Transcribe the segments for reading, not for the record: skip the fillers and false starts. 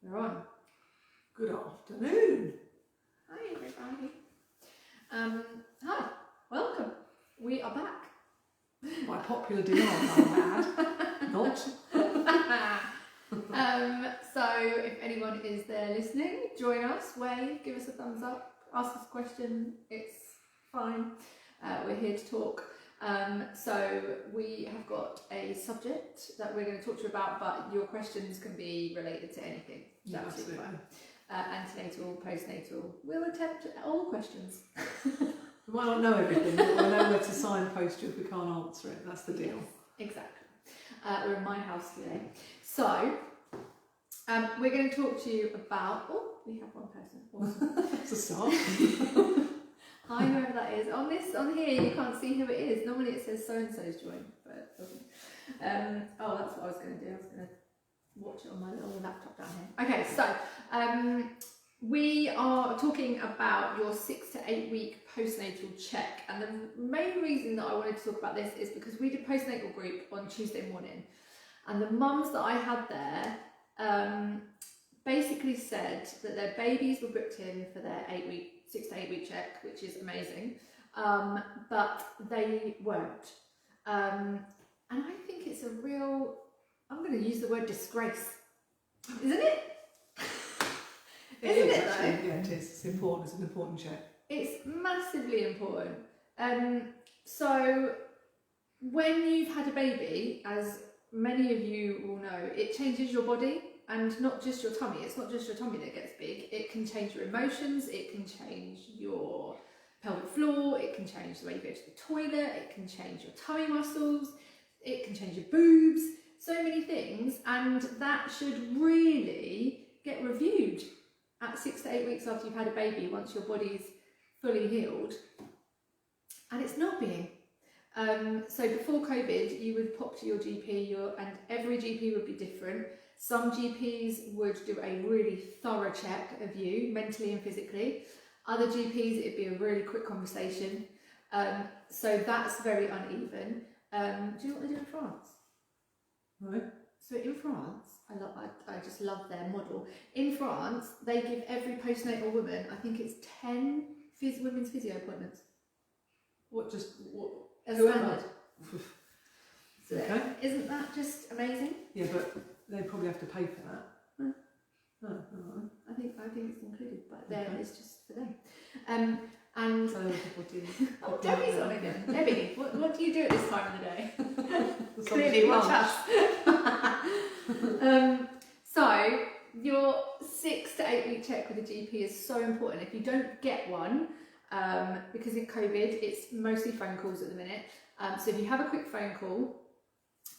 We're on. Good afternoon. Hi everybody. Hi, welcome. We are back. By popular demand, I'm mad. Not. So if anyone is there listening, join us, wave, give us a thumbs up, ask us a question, it's fine. We're here to talk. So we have got a subject that we're going to talk to you about, but your questions can be related to anything. Yeah, absolutely. Fine. Antenatal, postnatal, we'll attempt all questions. We might not know everything, but we'll know where to signpost you if we can't answer it. That's the deal. Yes, exactly. We're in my house today. So, we're going to talk to you about... Oh, we have one person. Awesome. That's a start. Hi, whoever that is. On here, you can't see who it is. Normally it says so-and-so's joined, but it doesn't. Oh, that's what I was going to do. I was going to watch it on my little laptop down here. Okay, so we are talking about your 6 to 8 week postnatal check, and the main reason that I wanted to talk about this is because we did postnatal group on Tuesday morning, and the mums that I had there basically said that their babies were booked in for their 6 to 8 week check, which is amazing, but they weren't, and I think it's a real, I'm going to use the word disgrace, isn't it? Isn't it though? Yeah, it is. It's important. It's an important check. It's massively important. So when you've had a baby, as many of you will know, it changes your body, and not just your tummy. It's not just your tummy that gets big. It can change your emotions. It can change your pelvic floor. It can change the way you go to the toilet. It can change your tummy muscles. It can change your boobs. So many things, and that should really get reviewed at 6 to 8 weeks after you've had a baby, once your body's fully healed, and it's not being. So before COVID, you would pop to your GP, and every GP would be different. Some GPs would do a really thorough check of you, mentally and physically. Other GPs, it'd be a really quick conversation. So that's very uneven. Do you know what they do in France? Right. So in France, I just love their model. In France, they give every postnatal woman, I think it's 10 women's physio appointments. What? As standard. So Okay. Isn't that just amazing? Yeah, but they probably have to pay for that. No. No, no. I think it's included, but Okay. it's just for them. And So people do. oh, Debbie's on again. Debbie, what do you do at this time of the day? It's Clearly, watch lunch. us. So your 6 to 8 week check with a GP is so important. If you don't get one, because in COVID it's mostly phone calls at the minute. So if you have a quick phone call,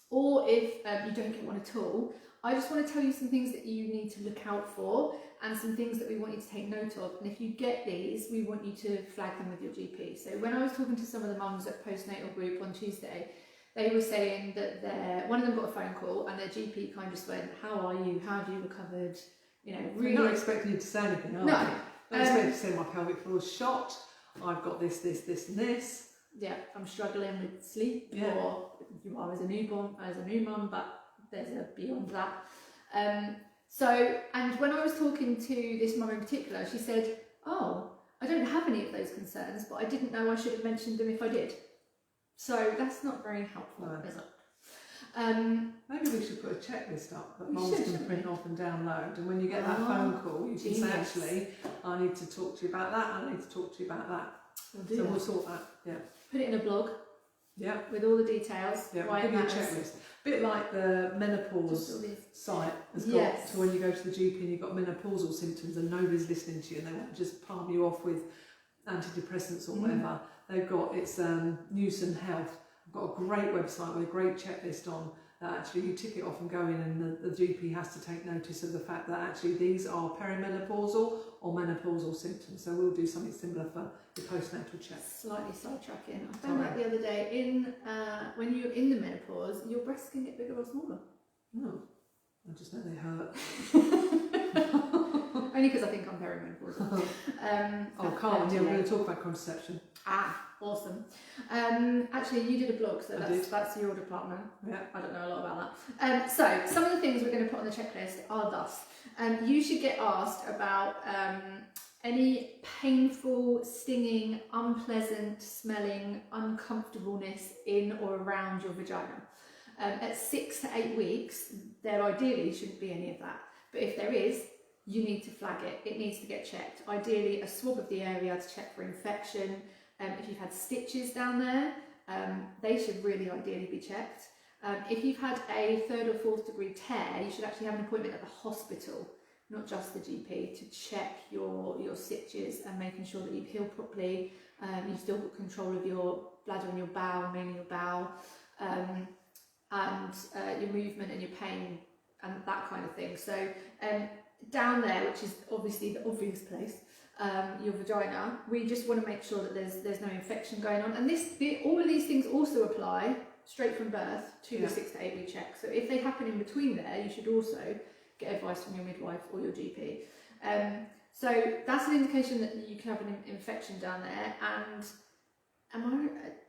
or if you don't get one at all, I just want to tell you some things that you need to look out for, and some things that we want you to take note of. And if you get these, we want you to flag them with your GP. So when I was talking to some of the mums at postnatal group on Tuesday, they were saying that one of them got a phone call and their GP kind of just went, "How are you? How have you recovered?" You know, really. They're not expecting you to say anything, are No. they? They're expecting you to say my pelvic floor is shot, I've got this, and this. Yeah, I'm struggling with sleep, Yeah. or I was a newborn, I was a new mum, but there's a beyond that. And when I was talking to this mum in particular, she said, "Oh, I don't have any of those concerns, but I didn't know I should have mentioned them if I did." So that's not very helpful, No. is it? Maybe we should put a checklist up that We mums should, can shouldn't print we? off and download, and when you get that Oh, phone call, you can say, genius. actually, I need to talk to you about that, I need to talk to you about that. We'll do So that. we'll sort that, yeah. Put it in a blog Yeah, with all the details. yeah, we'll why give it you a matters. checklist. Bit like the menopause Just all these. site has got, Yes. to when you go to the GP and you've got menopausal symptoms and nobody's listening to you and they want to just palm you off with antidepressants or whatever, they've got, it's Newson Health. I've got a great website with a great checklist on that actually you tick it off and go in, and the GP has to take notice of the fact that actually these are perimenopausal or menopausal symptoms. So we'll do something similar for the postnatal check. Slightly sidetracking. I found that the other day. When you're in the menopause, your breasts can get bigger or smaller. Oh, I just know they hurt. Only because I think I'm perimenopausal. Oh, Carl, yeah, we're going to talk about contraception. Awesome. Actually, you did a blog, so that's your department. Yeah. I don't know a lot about that. So some of the things we're going to put on the checklist are thus. You should get asked about any painful, stinging, unpleasant smelling, uncomfortableness in or around your vagina. At 6 to 8 weeks, there ideally shouldn't be any of that. But if there is, you need to flag it. It needs to get checked. Ideally, a swab of the area to check for infection. If you've had stitches down there, they should really ideally be checked. If you've had a 3rd or 4th degree tear, you should actually have an appointment at the hospital, not just the GP, to check your stitches and making sure that you've healed properly. You've still got control of your bladder and your bowel, mainly your bowel, and your movement and your pain and that kind of thing. So down there, which is obviously the obvious place, your vagina, we just want to make sure that there's no infection going on. And all of these things also apply straight from birth to the 6 to 8 week check. So if they happen in between there, you should also get advice from your midwife or your GP. So that's an indication that you can have an infection down there. And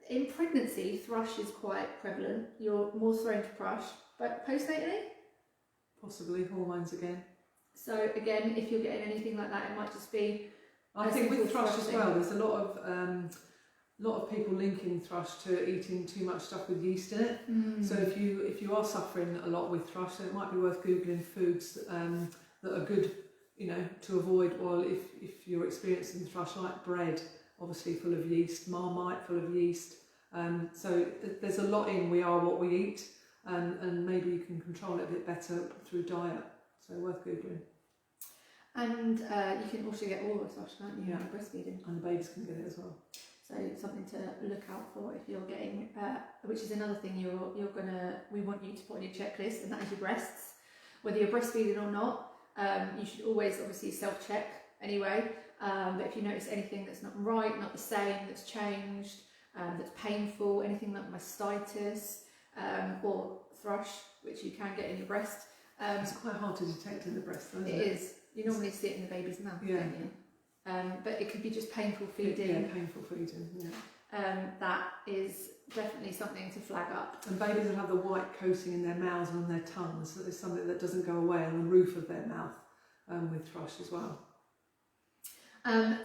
in pregnancy, thrush is quite prevalent. You're more thrown to thrush, but postnatally? Possibly hormones again. So again, if you're getting anything like that, it might just be. I think with thrush as well, there's a lot of people linking thrush to eating too much stuff with yeast in it. So if you are suffering a lot with thrush, then it might be worth googling foods that are good, to avoid. Well, if you're experiencing thrush, like bread, obviously full of yeast, Marmite full of yeast. So there's a lot in we are what we eat, and maybe you can control it a bit better through diet. So worth googling. And you can also get oral thrush, can't you? Yeah. Breastfeeding. And the babies can get it as well. So something to look out for if you're getting, which is another thing we want you to put on your checklist, and that is your breasts. Whether you're breastfeeding or not, you should always obviously self-check anyway. But if you notice anything that's not right, not the same, that's changed, that's painful, anything like mastitis or thrush, which you can get in your breast. It's quite hard to detect in the breast, isn't it? It is. You normally see it in the baby's mouth, don't you? But it could be just painful feeding. Yeah, painful feeding, yeah. That is definitely something to flag up. And babies will have the white coating in their mouths and on their tongues, so there's something that doesn't go away on the roof of their mouth with thrush as well.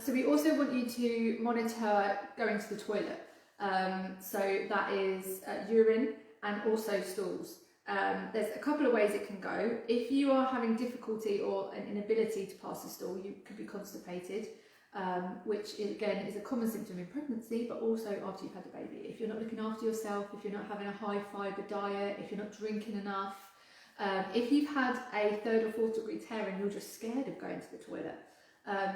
So we also want you to monitor going to the toilet. So that is urine and also stools. There's a couple of ways it can go. If you are having difficulty or an inability to pass a stool, you could be constipated, which again is a common symptom in pregnancy, but also after you've had a baby. If you're not looking after yourself, if you're not having a high fibre diet, if you're not drinking enough, if you've had a 3rd or 4th degree tear and you're just scared of going to the toilet,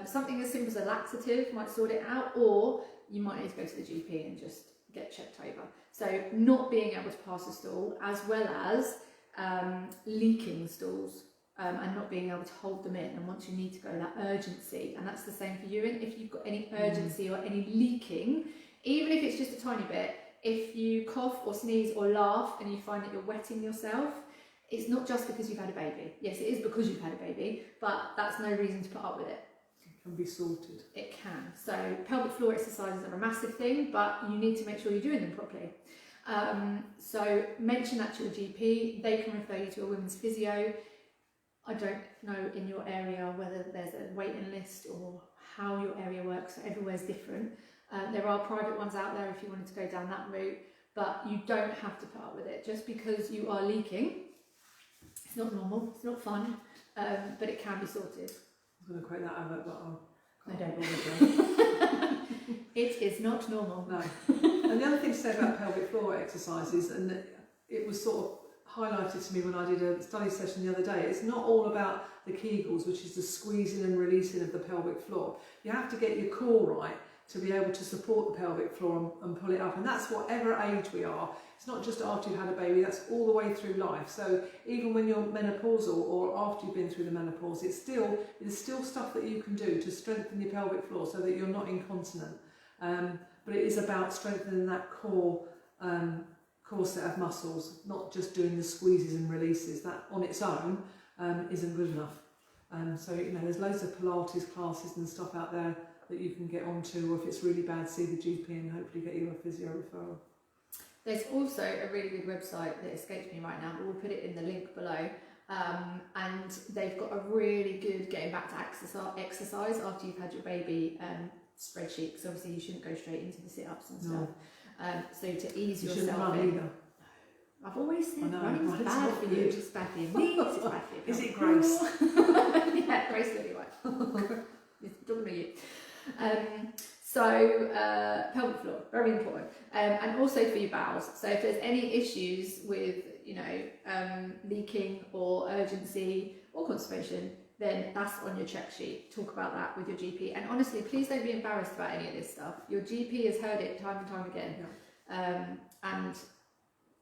something as simple as a laxative might sort it out, or you might need to go to the GP and just get checked over. So not being able to pass a stool, as well as leaking stools and not being able to hold them in, and once you need to go, that urgency. And that's the same for urine. If you've got any urgency or any leaking, even if it's just a tiny bit, if you cough or sneeze or laugh and you find that you're wetting yourself, it's not just because you've had a baby. Yes, it is because you've had a baby, but that's no reason to put up with it. Can be sorted. It can. So pelvic floor exercises are a massive thing, but you need to make sure you're doing them properly. So mention that to your GP. They can refer you to a women's physio. I don't know in your area whether there's a waiting list or how your area works. So everywhere's different. There are private ones out there if you wanted to go down that route, but you don't have to put up with it. Just because you are leaking, it's not normal, it's not fun, but it can be sorted. I'm going to create that advert, but I don't. It is not normal. No. And the other thing to say about pelvic floor exercises, and it was sort of highlighted to me when I did a study session the other day, it's not all about the Kegels, which is the squeezing and releasing of the pelvic floor. You have to get your core right to be able to support the pelvic floor and pull it up, and that's whatever age we are. It's not just after you've had a baby, that's all the way through life. So even when you're menopausal or after you've been through the menopause, there's still stuff that you can do to strengthen your pelvic floor so that you're not incontinent. But it is about strengthening that core set of muscles, not just doing the squeezes and releases. That on its own isn't good enough. So there's loads of Pilates classes and stuff out there that you can get onto, or if it's really bad, see the GP and hopefully get you a physio referral. There's also a really good website that escapes me right now, but we'll put it in the link below. And they've got a really good getting back to exercise after you've had your baby spreadsheet, because obviously you shouldn't go straight into the sit-ups and stuff. So to ease yourself shouldn't run in. either. I've always said running's running's bad not for good. you, it's bad for your knees, it's bad for your Is it Grace? Yeah, Grace anyway. It's talking to you. Pelvic floor, very important. And also for your bowels. So if there's any issues with, leaking or urgency or constipation, then that's on your check sheet. Talk about that with your GP. And honestly, please don't be embarrassed about any of this stuff. Your GP has heard it time and time again. Yeah. And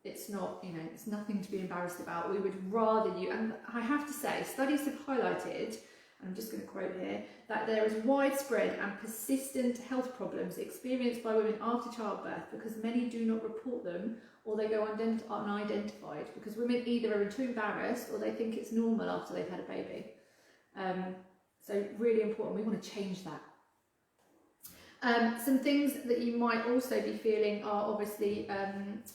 it's not, it's nothing to be embarrassed about. We would rather you, and I have to say, studies have highlighted, I'm just going to quote here, that there is widespread and persistent health problems experienced by women after childbirth because many do not report them, or they go unidentified because women either are too embarrassed or they think it's normal after they've had a baby. So really important, we want to change that. Some things that you might also be feeling are obviously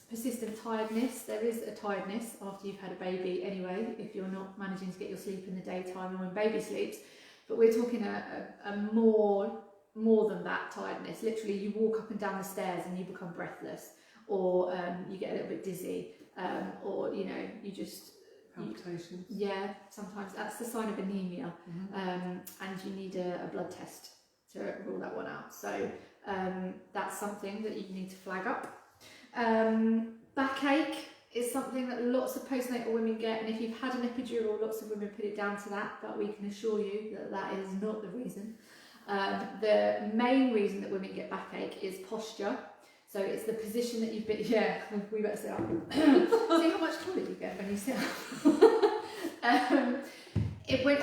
persistent tiredness. There is a tiredness after you've had a baby anyway, if you're not managing to get your sleep in the daytime or when baby sleeps. But we're talking a more than that tiredness. Literally, you walk up and down the stairs and you become breathless, or you get a little bit dizzy, or you just palpitations. Yeah, sometimes that's the sign of anemia, and you need a blood test to rule that one out. So that's something that you need to flag up. Backache is something that lots of postnatal women get, and if you've had an epidural, lots of women put it down to that, but we can assure you that that is not the reason. The main reason that women get backache is posture. So it's the position that you've been, yeah, we better sit up. See how much taller you get when you sit up.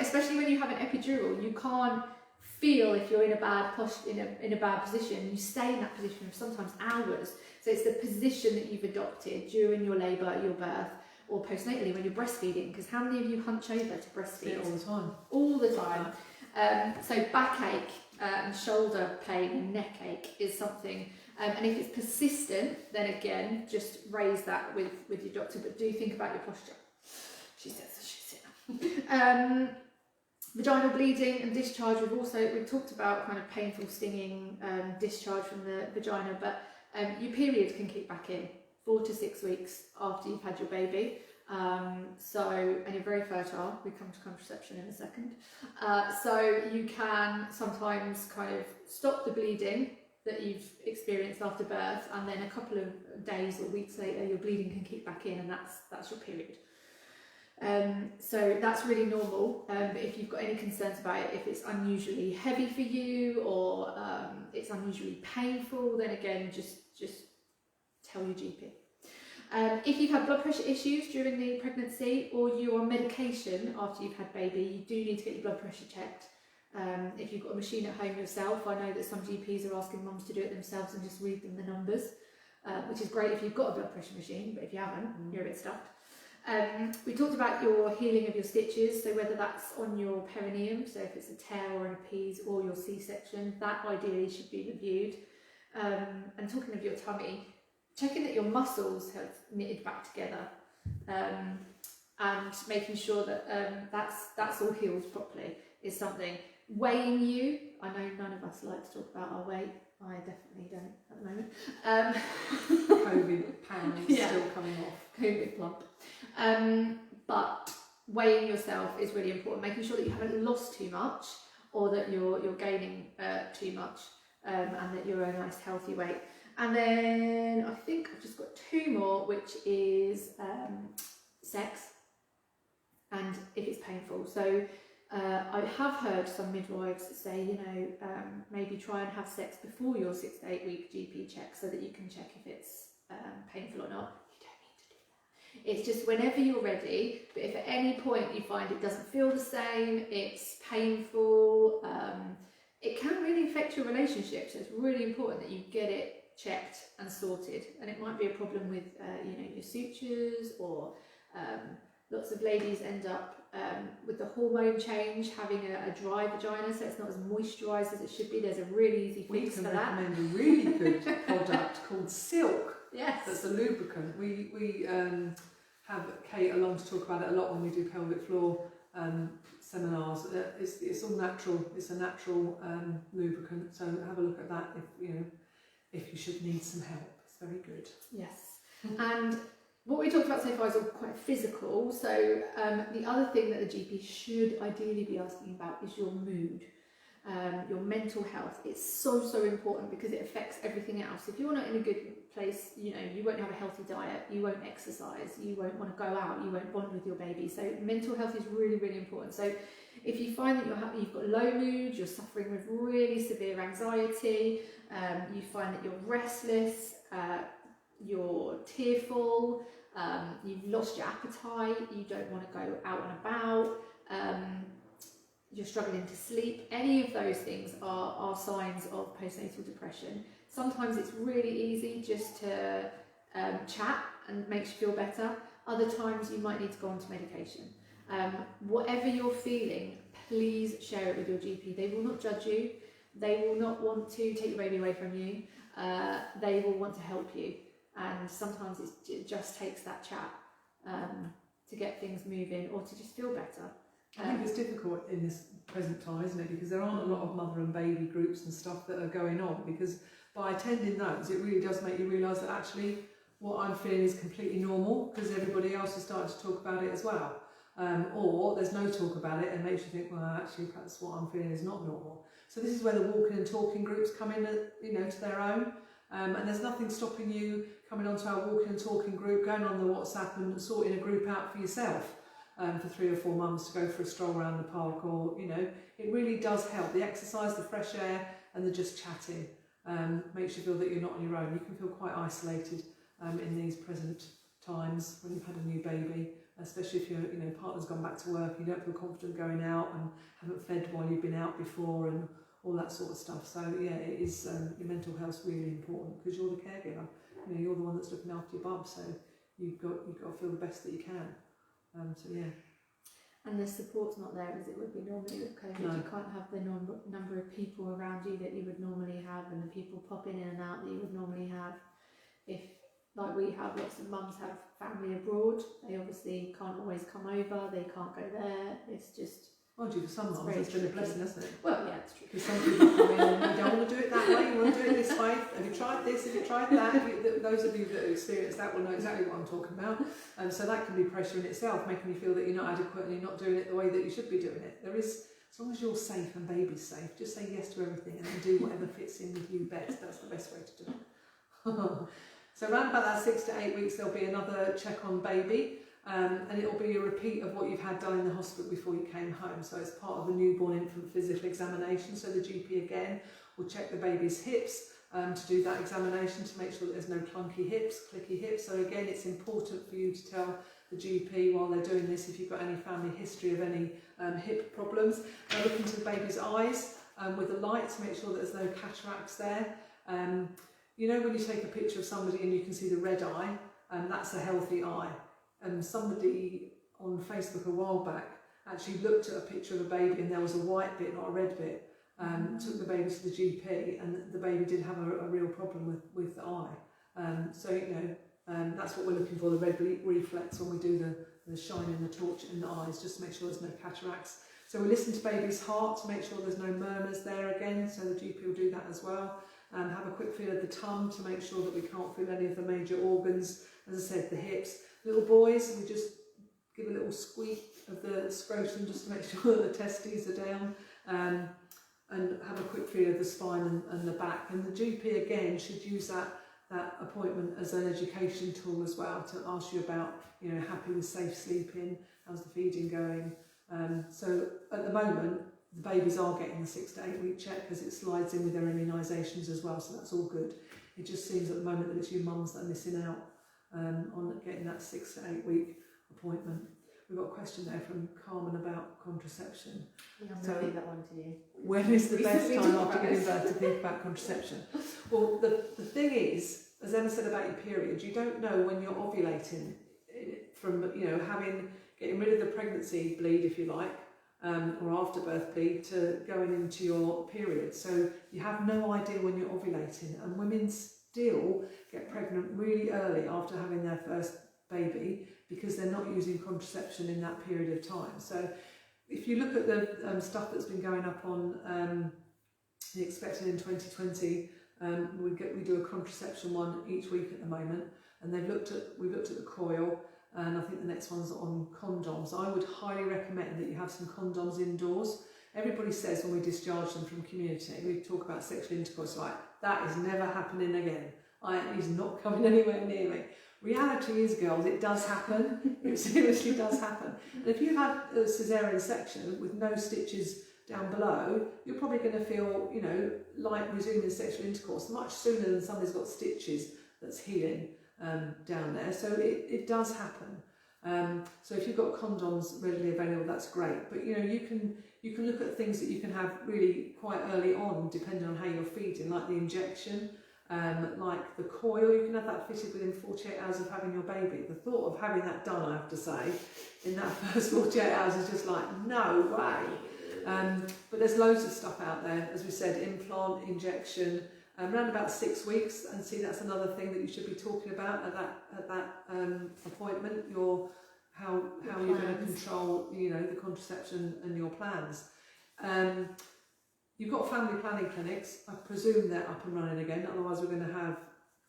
Especially when you have an epidural, you can't feel if you're in a bad in a bad position. You stay in that position for sometimes hours. So it's the position that you've adopted during your labour, your birth, or postnatally when you're breastfeeding. Because how many of you hunch over to breastfeed? All the time. All the time. So backache and shoulder pain and neck ache is something. And if it's persistent, then again, just raise that with your doctor. But do think about your posture. She says as she's sitting. Vaginal bleeding and discharge, we've talked about kind of painful stinging discharge from the vagina, but your period can kick back in 4 to 6 weeks after you've had your baby. And you're very fertile. We come to contraception in a second. So you can sometimes kind of stop the bleeding that you've experienced after birth, and then a couple of days or weeks later your bleeding can kick back in, and that's your period. So that's really normal, but if you've got any concerns about it, if it's unusually heavy for you or it's unusually painful, then again just tell your GP. If you've had blood pressure issues during the pregnancy or you're on medication after you've had baby, you do need to get your blood pressure checked. If you've got a machine at home yourself, I know that some GPs are asking mums to do it themselves and just read them the numbers, which is great if you've got a blood pressure machine, but if you haven't, you're a bit stuck. We talked about your healing of your stitches, so whether that's on your perineum, so if it's a tear or an appease, or your C-section, that ideally should be reviewed. And talking of your tummy, checking that your muscles have knitted back together, and making sure that that's all healed properly is something. Weighing you, I know none of us like to talk about our weight. I definitely don't at the moment. COVID pounds still coming off. COVID plump. But weighing yourself is really important. Making sure that you haven't lost too much, or that you're gaining too much, and that you're a nice healthy weight. And then I think I've just got 2 more, which is sex, and if it's painful. So I have heard some midwives say, maybe try and have sex before your 6 to 8 week GP check, so that you can check if it's painful or not. You don't need to do that. It's just whenever you're ready. But if at any point you find it doesn't feel the same, it's painful, it can really affect your relationship. So it's really important that you get it checked and sorted. And it might be a problem with your sutures, or lots of ladies end up with the hormone change, having a dry vagina, so it's not as moisturised as it should be. There's a really easy fix for that. We can recommend a really good product called Silk. Yes. That's a lubricant. We have Kate along to talk about it a lot when we do pelvic floor seminars. It's all natural. It's a natural lubricant. So have a look at that if you should need some help. It's very good. Yes. And what we talked about so far is all quite physical. So the other thing that the GP should ideally be asking about is your mood. Your mental health. It's so important because it affects everything else. If you're not in a good place, you won't have a healthy diet, you won't exercise, you won't want to go out, you won't bond with your baby. So mental health is really important. So if you find that you've got low mood, you're suffering with really severe anxiety, you find that you're restless, you're tearful, you've lost your appetite, you don't want to go out and about, you're struggling to sleep, any of those things are signs of postnatal depression. Sometimes it's really easy just to chat and makes you feel better. Other times you might need to go on to medication. Whatever you're feeling, please share it with your GP. They will not judge you. They will not want to take your baby away from you. They will want to help you. And sometimes it just takes that chat to get things moving or to just feel better. I think it's difficult in this present time, isn't it? Because there aren't a lot of mother and baby groups and stuff that are going on. Because by attending those, it really does make you realise that actually what I'm feeling is completely normal because everybody else is starting to talk about it as well. Or there's no talk about it and makes you think, well, actually, perhaps what I'm feeling is not normal. So this is where the walking and talking groups come in, to their own. And there's nothing stopping you coming onto our walking and talking group, going on the WhatsApp and sorting a group out for yourself. For 3 or 4 months to go for a stroll around the park, or it really does help. The exercise, the fresh air, and the just chatting makes you feel that you're not on your own. You can feel quite isolated in these present times when you've had a new baby, especially if your partner's gone back to work, you don't feel confident going out and haven't fed while you've been out before, and all that sort of stuff. So yeah, it is your mental health's really important because you're the caregiver. You're the one that's looking after your bub, so you've got to feel the best that you can. So yeah. And the support's not there as it would be normally with COVID. No. You can't have the number of people around you that you would normally have, and the people popping in and out that you would normally have. If, like we have, lots of mums have family abroad, they obviously can't always come over, they can't go there. It's just... Mind you, for some mums it's been a blessing, hasn't it? Well, yeah, it's true. Because some people come in and you don't want to do it that way, you want to do it this way. Have you tried this? Have you tried that? Those of you that have experienced that will know exactly what I'm talking about. So that can be pressure in itself, making you feel that you're not adequate and you're not doing it the way that you should be doing it. There is, as long as you're safe and baby's safe, just say yes to everything and then do whatever fits in with you best. That's the best way to do it. So around about that 6 to 8 weeks, there'll be another check on baby. And it'll be a repeat of what you've had done in the hospital before you came home. So it's part of the newborn infant physical examination. So the GP again will check the baby's hips to do that examination to make sure that there's no clunky hips, clicky hips. So again, it's important for you to tell the GP while they're doing this if you've got any family history of any hip problems. Now look into the baby's eyes with a light to make sure that there's no cataracts there. When you take a picture of somebody and you can see the red eye, that's a healthy eye. Somebody on Facebook a while back actually looked at a picture of a baby and there was a white bit, not a red bit. Took the baby to the GP and the baby did have a real problem with the eye. That's what we're looking for, the red reflex when we do the shine in the torch in the eyes, just to make sure there's no cataracts. So we listen to baby's heart to make sure there's no murmurs there again, so the GP will do that as well. Have a quick feel of the tongue to make sure that we can't feel any of the major organs, as I said, the hips. Little boys, we just give a little squeak of the scrotum just to make sure that the testes are down, and have a quick feel of the spine and the back. And the GP again should use that appointment as an education tool as well to ask you about, happy with safe sleeping, how's the feeding going. So at the moment, the babies are getting the 6 to 8 week check because it slides in with their immunisations as well, so that's all good. It just seems at the moment that it's you mums that are missing out on getting that 6 to 8 week appointment. We've got a question there from Carmen about contraception. Yeah, I'm going to leave that one to you. When is the best time after giving birth to think about contraception? Well, the thing is, as Emma said about your period, you don't know when you're ovulating from having getting rid of the pregnancy bleed, if you like, or afterbirth bleed, to going into your period. So you have no idea when you're ovulating, and women still get pregnant really early after having their first baby because they're not using contraception in that period of time. So if you look at the stuff that's been going up on the Expected in 2020, we do a contraception one each week at the moment, and we've looked at the coil, and I think the next one's on condoms. I would highly recommend that you have some condoms indoors. Everybody says when we discharge them from community, we talk about sexual intercourse, like, that is never happening again. He's not coming anywhere near me. Reality is, girls, it does happen. It seriously does happen. And if you have a caesarean section with no stitches down below, you're probably going to feel, you know, like resuming sexual intercourse much sooner than somebody's got stitches that's healing down there. So it does happen. So if you've got condoms readily available, that's great. But you know, you can look at things that you can have really quite early on, depending on how you're feeding, like the injection, like the coil. You can have that fitted within 48 hours of having your baby. The thought of having that done, I have to say, in that first 48 hours is just like, no way. But there's loads of stuff out there, as we said, implant, injection, around about 6 weeks, and see, that's another thing that you should be talking about at that appointment. How you're going to control, you know, the contraception and your plans. You've got family planning clinics. I presume they're up and running again. Otherwise, we're going to have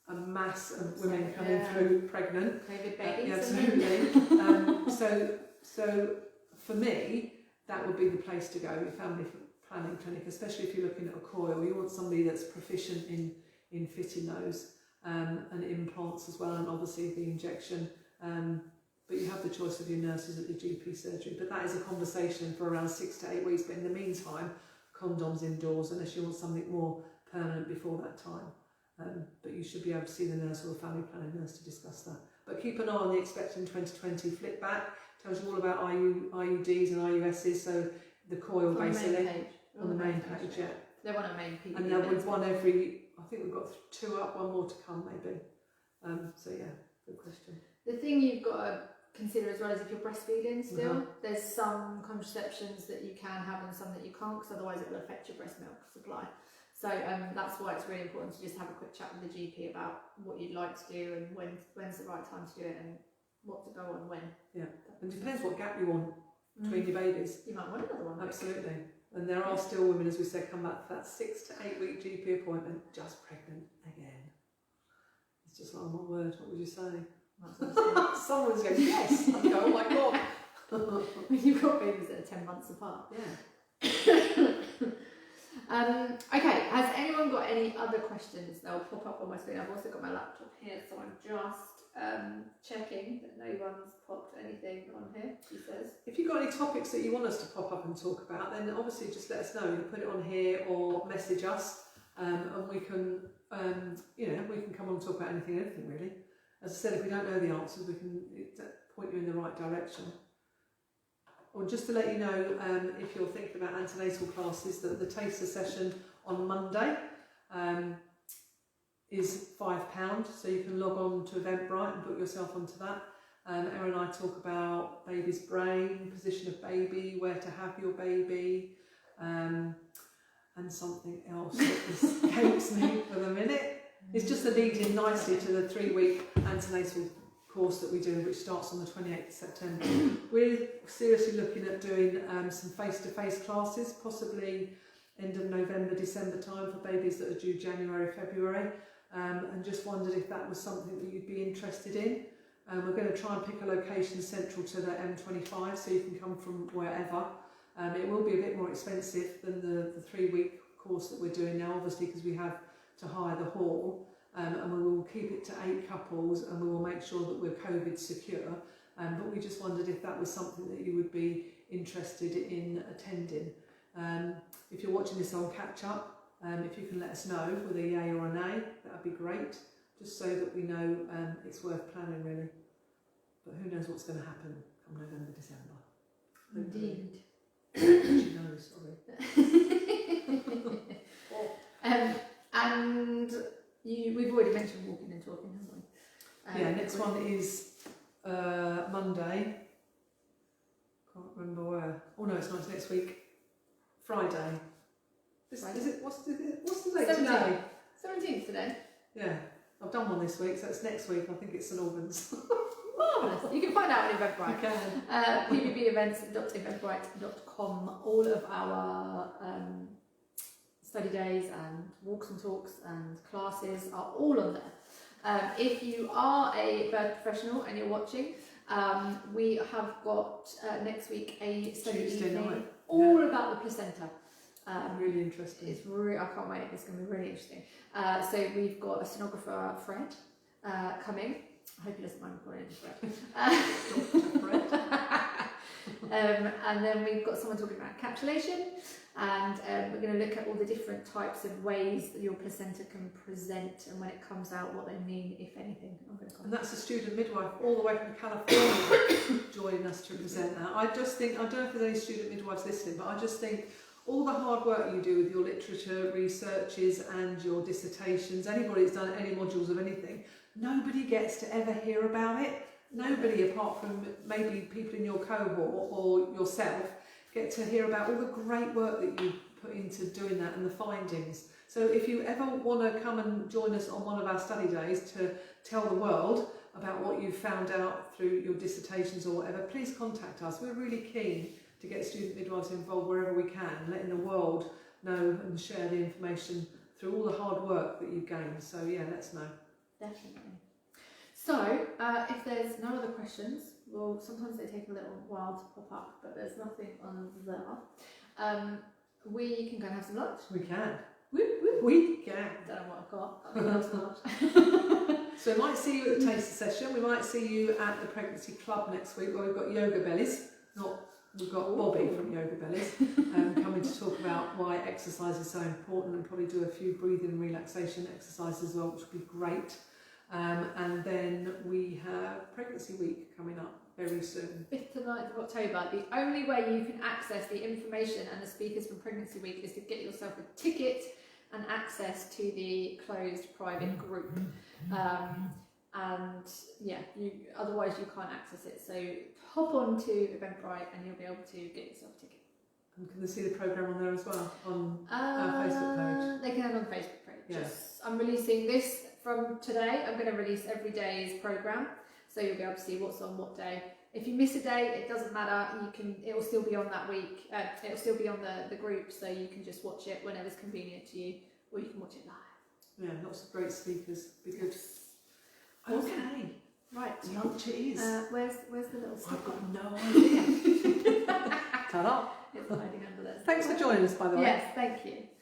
a mass of women coming through pregnant. COVID babies. Absolutely. So for me, that would be the place to go, your family planning clinic, especially if you're looking at a coil. You want somebody that's proficient in fitting those, and implants as well, and obviously the injection. But you have the choice of your nurses at the GP surgery. But that is a conversation for around 6 to 8 weeks. But in the meantime, condoms indoors, unless you want something more permanent before that time. But you should be able to see the nurse or the family planning nurse to discuss that. But keep an eye on the Expect in 2020 flip back. Tells you all about IUDs and IUSs. So the coil, basically. On the main page, yeah. They're one of the main people. And there was one every, I think we've got 2 up, 1 more to come maybe. So yeah, good question. The thing you've got to consider as well is if you're breastfeeding still, there's some contraceptions that you can have and some that you can't, because otherwise it will affect your breast milk supply. So that's why it's really important to just have a quick chat with the GP about what you'd like to do and when's the right time to do it and what to go on when. Yeah, and it depends what gap you want between your babies. You might want another one. Absolutely. And there are still women, as we said, come back for that 6 to 8 week GP appointment, just pregnant again. It's just like, oh my word, what would you say? Someone's going, yes. I go, oh my god. You've got babies that are 10 months apart. Yeah. Okay, has anyone got any other questions? They'll pop up on my screen. I've also got my laptop here, so I'm just checking that no one's popped anything on here, she says. If you've got any topics that you want us to pop up and talk about, then obviously just let us know. You can put it on here or message us, and we can, you know, we can come on and talk about anything really. As I said, if we don't know the answers, we can point you in the right direction. Or just to let you know, if you're thinking about antenatal classes, that the taster session on Monday is £5, so you can log on to Eventbrite and book yourself onto that. Emma and I talk about baby's brain, position of baby, where to have your baby, and something else that escapes me for the minute. It's just a lead in nicely to the 3-week antenatal course that we do, which starts on the 28th of September. We're seriously looking at doing some face-to-face classes, possibly end of November, December time, for babies that are due January, February, and just wondered if that was something that you'd be interested in. We're going to try and pick a location central to the M25, so you can come from wherever. It will be a bit more expensive than the 3-week course that we're doing now, obviously, because we have to hire the hall, and we will keep it to 8 couples, and we will make sure that we're COVID secure. But we just wondered if that was something that you would be interested in attending. If you're watching this on catch up, if you can let us know with a yay or a nay, that would be great, just so that we know it's worth planning really. But who knows what's going to happen come November, December. Indeed. She knows, sorry. And we've already mentioned walking and talking, haven't we? Yeah, next one is Monday, week, Friday. Friday. Is it? What's the date 17th. today? 17th today. Yeah, I've done one this week, so it's next week. I think it's St Albans. Marvellous. You can find out on Eventbrite. You can. pbbevents.eventbrite.com. All of our study days and walks and talks and classes are all on there. If you are a birth professional and you're watching, we have got next week a study Tuesday evening night. all about the placenta. Really interesting. I can't wait. It's going to be really interesting. So we've got a sonographer, Fred, coming. I hope he doesn't mind calling him Fred. And then we've got someone talking about encapsulation, and we're going to look at all the different types of ways that your placenta can present, and when it comes out, what they mean, if anything. And that's a student midwife all the way from California joining us to present that. I just think, I don't know if there's any student midwives listening, but I just think all the hard work you do with your literature researches and your dissertations, anybody that's done any modules of anything, nobody gets to ever hear about it. Nobody, apart from maybe people in your cohort or yourself, get to hear about all the great work that you put into doing that and the findings. So if you ever want to come and join us on one of our study days to tell the world about what you've found out through your dissertations or whatever, please contact us. We're really keen to get student midwives involved wherever we can, letting the world know and share the information through all the hard work that you've gained. So yeah, let us know. Definitely. So, if there's no other questions, well, sometimes they take a little while to pop up, but there's nothing on there. We can go and have some lunch. We can. Woo, woo. We can. Don't know what I've got. So we might see you at the taster session. We might see you at the pregnancy club next week where we've got yoga bellies. We've got Bobby from Yoga Bellies coming to talk about why exercise is so important, and probably do a few breathing and relaxation exercises as well, which will be great. And then we have Pregnancy Week coming up very soon. 5th to 9th of October. The only way you can access the information and the speakers from Pregnancy Week is to get yourself a ticket and access to the closed private group. And yeah, otherwise you can't access it. So hop on to Eventbrite and you'll be able to get yourself a ticket. And can they see the programme on there as well, on our Facebook page? They can have it on the Facebook page. Yes. I'm releasing this from today. I'm going to release every day's programme, so you'll be able to see what's on what day. If you miss a day, it doesn't matter. It will still be on that week. It will still be on the group, so you can just watch it whenever's convenient to you, or you can watch it live. Yeah, lots of great speakers. Be good. Awesome. Okay. Right. Lunch it is. Where's the little stick? I've got no idea. Ta-da. It's hiding under there. Thanks for joining us, by the way. Yes, thank you.